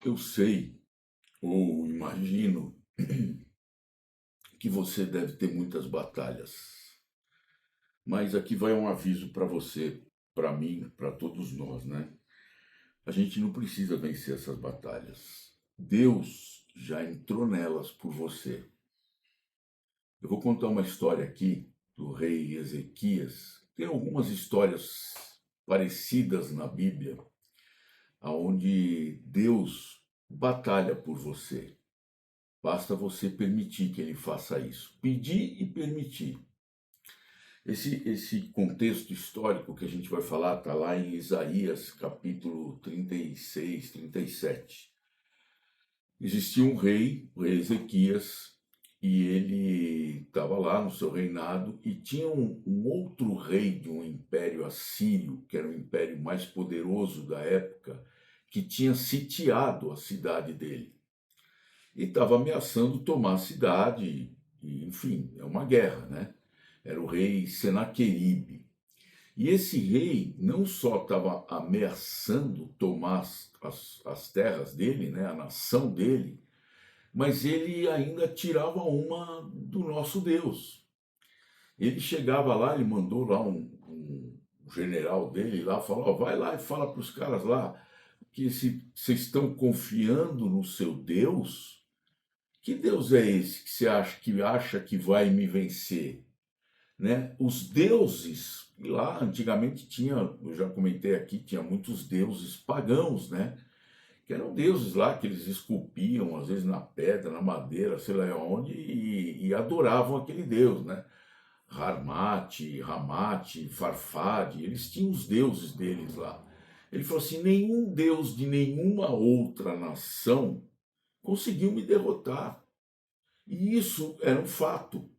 Eu sei, ou imagino, que você deve ter muitas batalhas. Mas aqui vai um aviso para você, para mim, para todos nós, né? A gente não precisa vencer essas batalhas. Deus já entrou nelas por você. Eu vou contar uma história aqui do rei Ezequias. Tem algumas histórias parecidas na Bíblia, onde Deus batalha por você. Basta você permitir que ele faça isso. Pedir e permitir. Esse contexto histórico que a gente vai falar está lá em Isaías, capítulo 36, 37. Existia um rei, o rei Ezequias, e ele estava lá no seu reinado, e tinha um outro rei de um império assírio, que era o império mais poderoso da época, que tinha sitiado a cidade dele. E estava ameaçando tomar a cidade, e, enfim, é uma guerra, né? Era o rei Senaqueribe. E esse rei não só estava ameaçando tomar as terras dele, né, a nação dele, mas ele ainda tirava uma do nosso Deus. Ele chegava lá, ele mandou lá um general dele lá, falou, ó, vai lá e fala para os caras lá que se vocês estão confiando no seu Deus, que Deus é esse que você acha que vai me vencer? Né? Os deuses, lá antigamente tinha, eu já comentei aqui, tinha muitos deuses pagãos, né? Que eram deuses lá que eles esculpiam, às vezes na pedra, na madeira, sei lá onde, e adoravam aquele deus, né? Harmate, Ramate, Farfade, eles tinham os deuses deles lá. Ele falou assim: nenhum deus de nenhuma outra nação conseguiu me derrotar. E isso era um fato.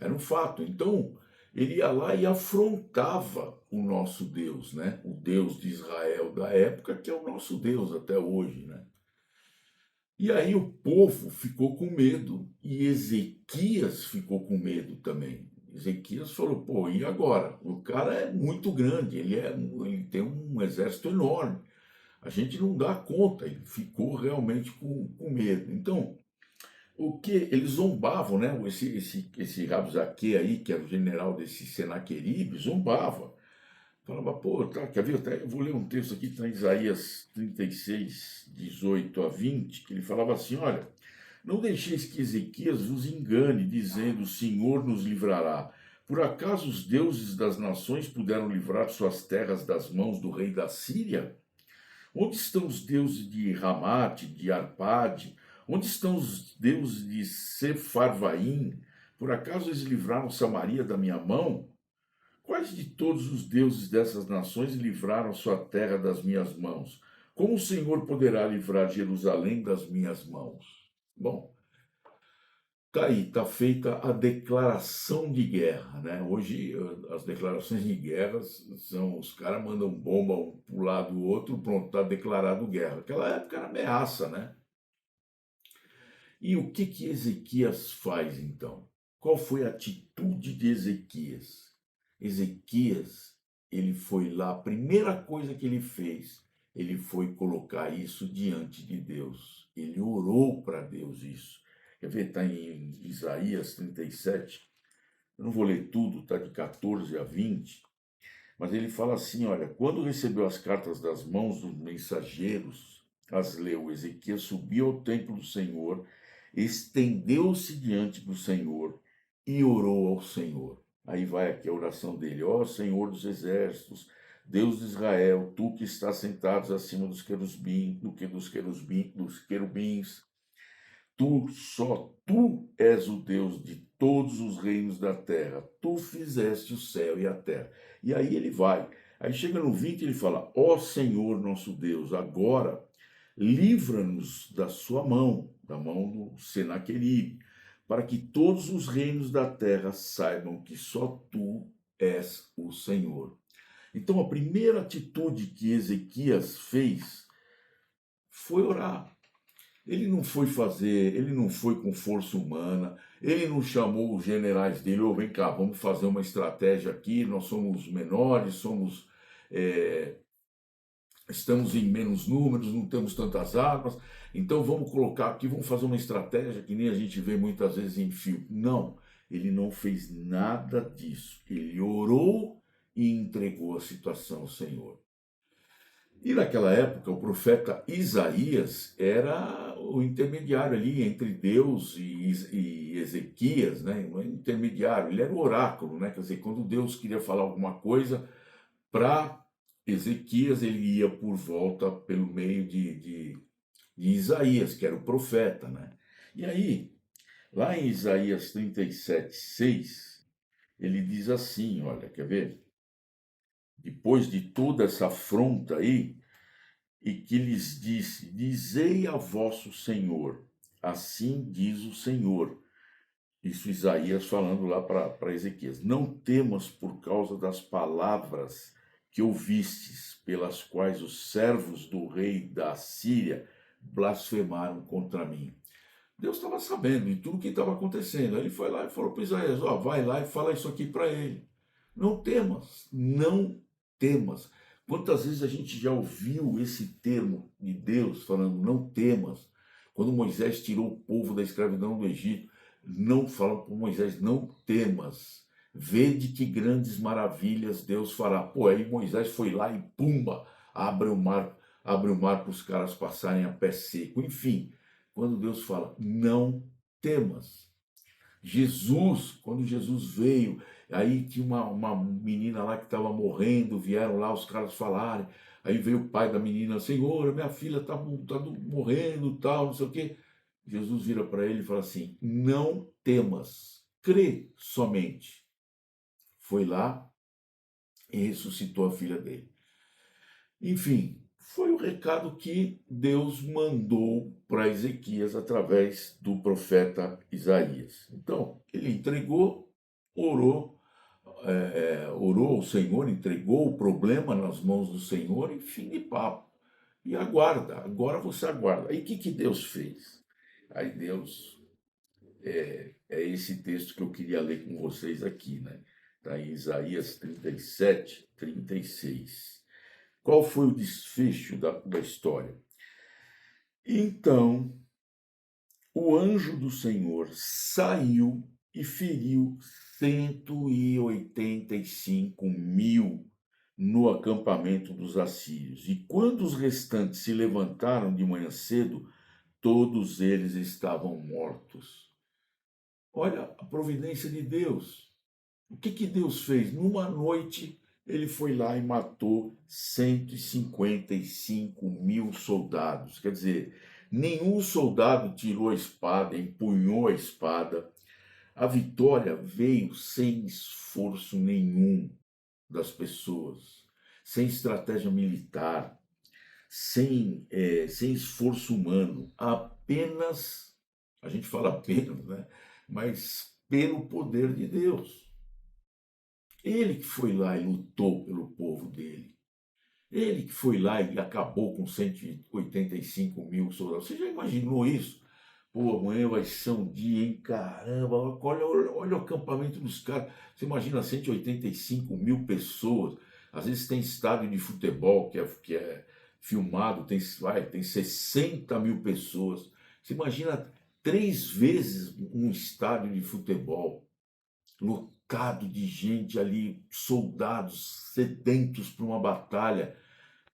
Era um fato. Então, ele ia lá e afrontava o nosso Deus, né? O Deus de Israel da época, que é o nosso Deus até hoje, né? E aí o povo ficou com medo e Ezequias ficou com medo também. Ezequias falou: pô, e agora? O cara é muito grande, ele tem um exército enorme. A gente não dá conta. Ele ficou realmente com medo. Então, o que eles zombavam, né? Esse Rabzaque aí, que era o general desse Senaqueribe, zombava. Falava, pô, tá, quer ver? Eu vou ler um texto aqui, está em Isaías 36, 18 a 20, que ele falava assim: olha, não deixeis que Ezequias vos engane, dizendo: o Senhor nos livrará. Por acaso os deuses das nações puderam livrar suas terras das mãos do rei da Síria? Onde estão os deuses de Ramate, de Arpade? Onde estão os deuses de Sepharvaim? Por acaso eles livraram Samaria da minha mão? Quais de todos os deuses dessas nações livraram sua terra das minhas mãos? Como o Senhor poderá livrar Jerusalém das minhas mãos? Bom, tá aí, tá feita a declaração de guerra, né? Hoje as declarações de guerra são os caras mandam bomba um pro lado do outro, pronto, tá declarado guerra. Aquela época era ameaça, né? E o que Ezequias faz então? Qual foi a atitude de Ezequias? Ezequias, ele foi lá, a primeira coisa que ele fez, ele foi colocar isso diante de Deus. Ele orou para Deus isso. Quer ver? Está em Isaías 37. Eu não vou ler tudo, está de 14 a 20. Mas ele fala assim: olha, quando recebeu as cartas das mãos dos mensageiros, as leu. Ezequias subiu ao templo do Senhor, estendeu-se diante do Senhor e orou ao Senhor. Aí vai aqui a oração dele: ó Senhor dos exércitos, Deus de Israel, tu que estás sentado acima dos querubins, dos querubins, tu, só tu és o Deus de todos os reinos da terra. Tu fizeste o céu e a terra. E aí ele vai. Aí chega no 20 e ele fala: ó Senhor nosso Deus, agora livra-nos da sua mão, da mão do Senaqueribe, para que todos os reinos da terra saibam que só tu és o Senhor. Então a primeira atitude que Ezequias fez foi orar. Ele não foi com força humana, ele não chamou os generais dele: ô, vem cá, vamos fazer uma estratégia aqui, nós somos menores, somos é, estamos em menos números, não temos tantas armas, então vamos colocar aqui, vamos fazer uma estratégia que nem a gente vê muitas vezes em filme. Não, ele não fez nada disso. Ele orou e entregou a situação ao Senhor. E naquela época, o profeta Isaías era o intermediário ali entre Deus e Ezequias, né? O intermediário, ele era o oráculo, né? Quer dizer, quando Deus queria falar alguma coisa para Ezequias, ele ia por volta pelo meio de Isaías, que era o profeta, né? E aí, lá em Isaías 37:6, ele diz assim, olha, quer ver? Depois de toda essa afronta aí, e que lhes disse: Dizei a vosso Senhor, assim diz o Senhor. Isso Isaías falando lá para Ezequias: Não temas por causa das palavras que ouvistes, pelas quais os servos do rei da Síria blasfemaram contra mim. Deus estava sabendo de tudo que estava acontecendo. Aí ele foi lá e falou para Isaías: Ó, vai lá e fala isso aqui para ele. Não temas, não temas. Quantas vezes a gente já ouviu esse termo de Deus falando não temas? Quando Moisés tirou o povo da escravidão do Egito, não falou para Moisés, não temas. Vede que grandes maravilhas Deus fará. Pô, aí Moisés foi lá e pumba, abre o mar para os caras passarem a pé seco. Enfim, quando Deus fala, não temas. Jesus, quando Jesus veio, aí tinha uma menina lá que estava morrendo, vieram lá os caras falarem, aí veio o pai da menina, Senhor, minha filha tá morrendo, tal, não sei o quê. Jesus vira para ele e fala assim, não temas, crê somente. Foi lá e ressuscitou a filha dele. Enfim, foi o recado que Deus mandou para Ezequias através do profeta Isaías. Então, ele entregou, orou, orou ao Senhor, entregou o problema nas mãos do Senhor e fim de papo. E aguarda, agora você aguarda. Aí o que Deus fez? Aí Deus, é esse texto que eu queria ler com vocês aqui, né? Está em Isaías 37:36. Qual foi o desfecho da história? Então, o anjo do Senhor saiu e feriu 185.000 no acampamento dos assírios. E quando os restantes se levantaram de manhã cedo, todos eles estavam mortos. Olha a providência de Deus. O que Deus fez? Numa noite, ele foi lá e matou 155.000 soldados. Quer dizer, nenhum soldado tirou a espada, empunhou a espada. A vitória veio sem esforço nenhum das pessoas, sem estratégia militar, sem esforço humano, apenas, a gente fala apenas, né? Mas pelo poder de Deus. Ele que foi lá e lutou pelo povo dele. Ele que foi lá e acabou com 185.000 soldados. Você já imaginou isso? Pô, amanhã vai ser um dia, hein? Caramba, olha o acampamento dos caras. Você imagina 185.000 pessoas. Às vezes tem estádio de futebol que é filmado, tem 60.000 pessoas. Você imagina 3 vezes um estádio de futebol lotado de gente ali, soldados sedentos para uma batalha,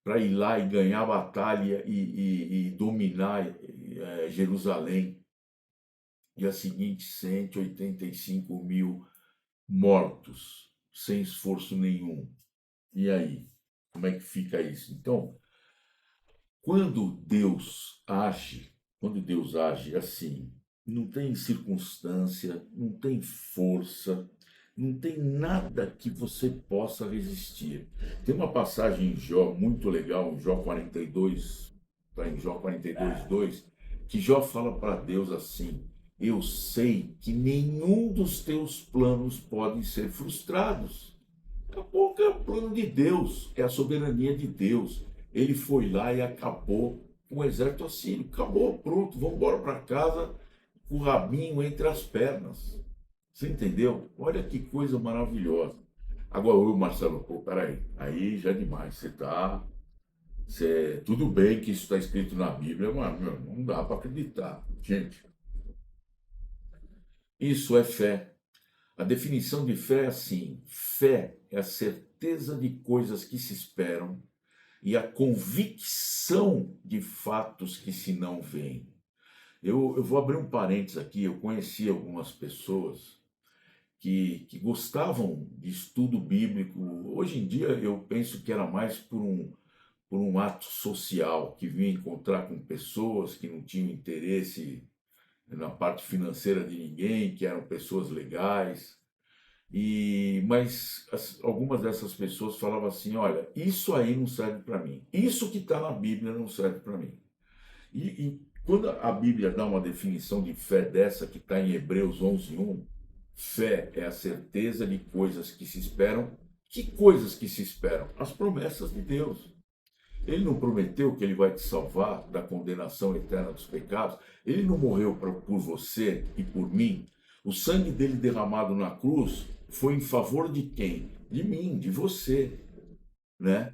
para ir lá e ganhar a batalha e dominar Jerusalém. E a seguinte, 185.000 mortos, sem esforço nenhum. E aí, como é que fica isso? Então, quando Deus age assim, não tem circunstância, não tem força, não tem nada que você possa resistir. Tem uma passagem em Jó muito legal, em Jó 42, está em Jó 42:2, que Jó fala para Deus assim: Eu sei que nenhum dos teus planos podem ser frustrados. Acabou que é o plano de Deus, é a soberania de Deus. Ele foi lá e acabou com o exército assírio. Acabou, pronto, vamos embora para casa com o rabinho entre as pernas. Você entendeu? Olha que coisa maravilhosa. Agora, ô Marcelo, pô, peraí, aí já é demais. Você tá Tudo bem que isso está escrito na Bíblia, mas meu, não dá para acreditar. Gente, isso é fé. A definição de fé é assim: fé é a certeza de coisas que se esperam e a convicção de fatos que se não veem. Eu vou abrir um parênteses aqui. Eu conheci algumas pessoas que gostavam de estudo bíblico. Hoje em dia eu penso que era mais por um ato social, que vinha encontrar com pessoas que não tinham interesse na parte financeira de ninguém, que eram pessoas legais. Mas algumas dessas pessoas falavam assim: olha, isso aí não serve para mim, isso que está na Bíblia não serve para mim. E quando a Bíblia dá uma definição de fé dessa, que está em Hebreus 11:1, fé é a certeza de coisas que se esperam. Que coisas que se esperam? As promessas de Deus. Ele não prometeu que ele vai te salvar da condenação eterna dos pecados? Ele não morreu por você e por mim? O sangue dele derramado na cruz foi em favor de quem? De mim, de você, né?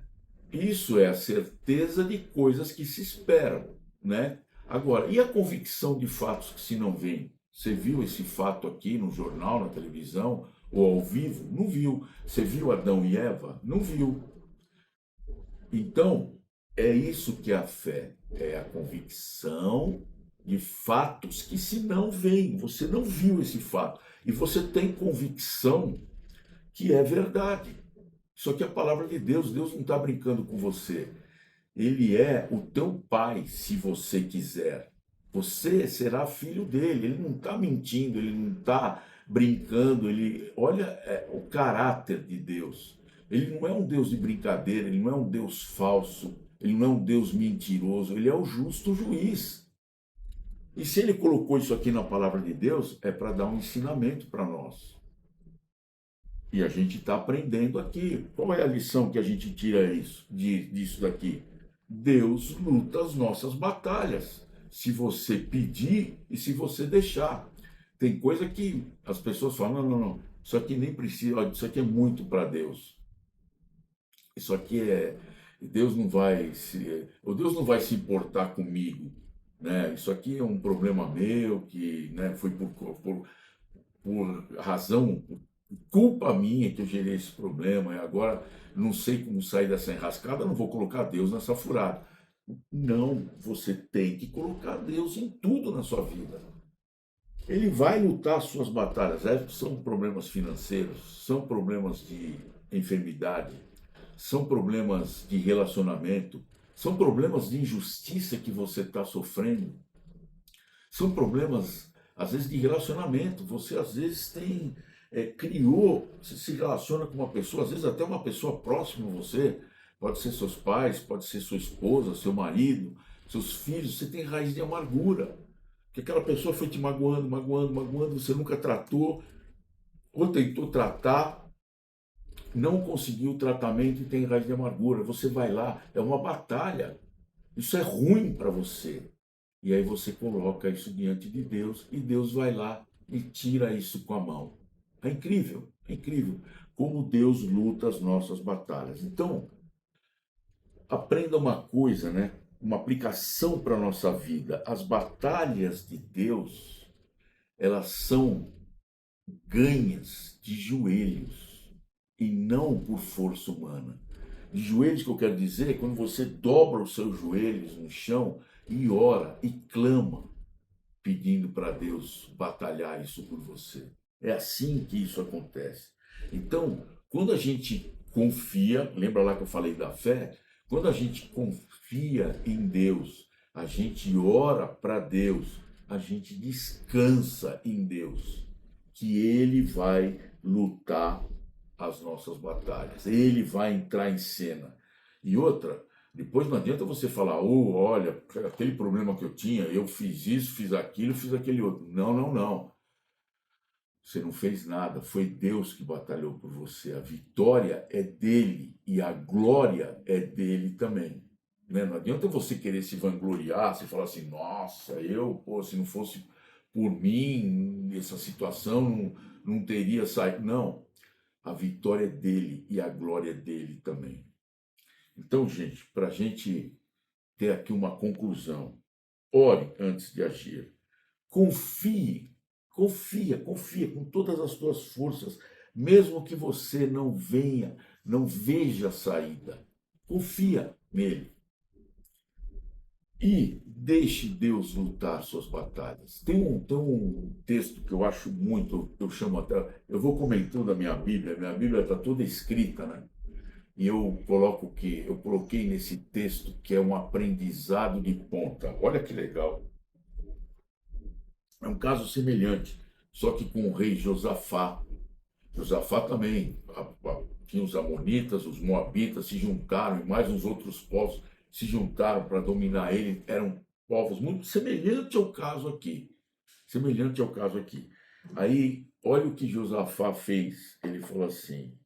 Isso é a certeza de coisas que se esperam, né? Agora, e a convicção de fatos que se não veem? Você viu esse fato aqui no jornal, na televisão ou ao vivo? Não viu. Você viu Adão e Eva? Não viu. Então, é isso que é a fé, é a convicção de fatos que se não veem. Você não viu esse fato e você tem convicção que é verdade. Só que a palavra de Deus, Deus não está brincando com você. Ele é o teu pai, se você quiser. Você será filho dele. Ele não está mentindo, ele não está brincando. Olha o caráter de Deus. Ele não é um Deus de brincadeira, ele não é um Deus falso, ele não é um Deus mentiroso, ele é o justo juiz. E se ele colocou isso aqui na palavra de Deus, é para dar um ensinamento para nós. E a gente está aprendendo aqui. Qual é a lição que a gente tira disso daqui? Deus luta as nossas batalhas. Se você pedir e se você deixar. Tem coisa que as pessoas falam: não, não, não, isso aqui nem precisa, isso aqui é muito para Deus. Isso aqui é. Deus não vai se importar comigo. Né? Isso aqui é um problema meu, que né, foi por razão, por culpa minha que eu gerei esse problema, e agora não sei como sair dessa enrascada, não vou colocar Deus nessa furada. Não, você tem que colocar Deus em tudo na sua vida. Ele vai lutar as suas batalhas. São problemas financeiros, são problemas de enfermidade, são problemas de relacionamento, são problemas de injustiça que você está sofrendo, são problemas, às vezes, de relacionamento. Você, às vezes, você se relaciona com uma pessoa, às vezes até uma pessoa próxima a você, pode ser seus pais, pode ser sua esposa, seu marido, seus filhos, você tem raiz de amargura, que aquela pessoa foi te magoando, magoando, magoando, você nunca tratou, ou tentou tratar, não conseguiu o tratamento e tem raiz de amargura. Você vai lá, é uma batalha. Isso é ruim para você. E aí você coloca isso diante de Deus e Deus vai lá e tira isso com a mão. É incrível como Deus luta as nossas batalhas. Então, aprenda uma coisa, né? Uma aplicação para a nossa vida. As batalhas de Deus, elas são ganhas de joelhos e não por força humana. De joelhos que eu quero dizer é quando você dobra os seus joelhos no chão e ora e clama, pedindo para Deus batalhar isso por você. É assim que isso acontece. Então, quando a gente confia, lembra lá que eu falei da fé? Quando a gente confia em Deus, a gente ora para Deus, a gente descansa em Deus, que Ele vai lutar as nossas batalhas, Ele vai entrar em cena. E outra, depois não adianta você falar: oh, olha, aquele problema que eu tinha, eu fiz isso, fiz aquilo, fiz aquele outro. Não, não, não. Você não fez nada, foi Deus que batalhou por você. A vitória é dele e a glória é dele também. Né? Não adianta você querer se vangloriar, você falar assim: nossa, se não fosse por mim, essa situação não teria saído. Não, a vitória é dele e a glória é dele também. Então, gente, para a gente ter aqui uma conclusão, ore antes de agir. Confia com todas as tuas forças, mesmo que você não veja a saída. Confia nele e deixe Deus lutar suas batalhas. Tem um texto que eu acho muito, eu chamo até, eu vou comentando a minha Bíblia está toda escrita, né? E eu coloquei nesse texto que é um aprendizado de ponta. Olha que legal. É um caso semelhante, só que com o rei Josafá. Josafá também, tinha os amonitas, os moabitas se juntaram, e mais uns outros povos se juntaram para dominar ele. Eram povos muito semelhantes ao caso aqui. Semelhante ao caso aqui. Aí, olha o que Josafá fez. Ele falou assim,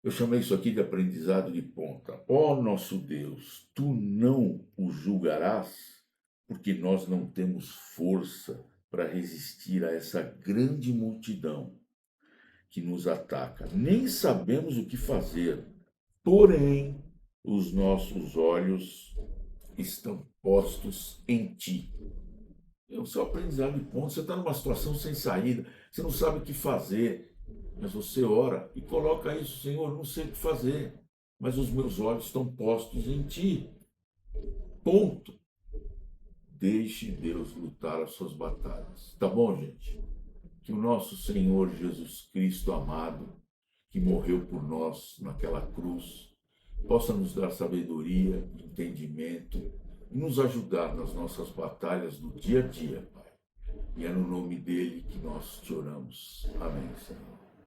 eu chamei isso aqui de aprendizado de ponta. Ó nosso Deus, tu não o julgarás, porque nós não temos força para resistir a essa grande multidão que nos ataca. Nem sabemos o que fazer, porém, os nossos olhos estão postos em ti. É o seu aprendizado de ponta. Você está numa situação sem saída, você não sabe o que fazer. Mas você ora e coloca isso, Senhor, não sei o que fazer, mas os meus olhos estão postos em ti. Ponto. Deixe Deus lutar as suas batalhas. Tá bom, gente? Que o nosso Senhor Jesus Cristo amado, que morreu por nós naquela cruz, possa nos dar sabedoria, entendimento e nos ajudar nas nossas batalhas do dia a dia, Pai. E é no nome dele que nós te oramos. Amém, Senhor.